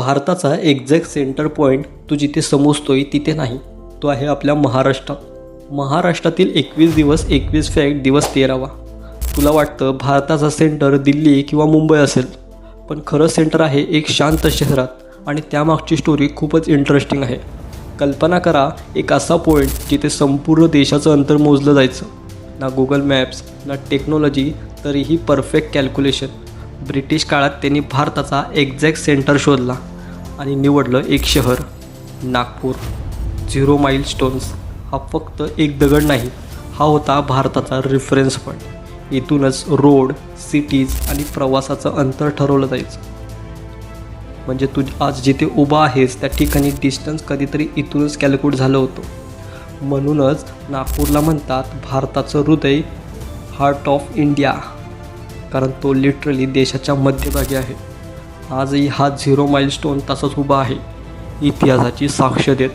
भारताचा exact centre point तू जिथे समजतोय तिथे नाही, तो आहे आपल्या महाराष्ट्रात. महाराष्ट्रातील 21 दिवस 21 फॅक्ट दिवस 13वा. तुला वाटतं भारताचा सेंटर दिल्ली किंवा मुंबई असेल, पण खरं सेंटर आहे एक शांत शहरात आणि त्यामागची स्टोरी खूपच इंटरेस्टिंग आहे. कल्पना करा एक असा पॉईंट जिथे संपूर्ण देशाचं अंतर मोजलं जायचं. ना गुगल मॅप्स ना टेक्नॉलॉजी, तरीही परफेक्ट कॅल्क्युलेशन. ब्रिटिश काळात त्यांनी भारताचा एक्झॅक्ट सेंटर शोधला आणि निवडलं एक शहर, नागपूर. 0 माइलस्टोन्स हा फक्त एक दगड नाही, हा होता भारताचा रेफरन्स पॉईंट. इथूनच रोड, सिटीज आणि प्रवासाचं अंतर ठरवलं जायचं. म्हणजे तू आज जिथे उभा आहेस त्या ठिकाणी डिस्टन्स कधीतरी इथूनच कॅल्क्युलेट झालं होतं. म्हणूनच नागपूरला म्हणतात भारताचं हृदय, हार्ट ऑफ इंडिया, कारण तो लिटरली देशाच्या मध्यभागी आहे. आजही हा 0 माइलस्टोन तसाच उभा आहे, इतिहासाची साक्ष देत.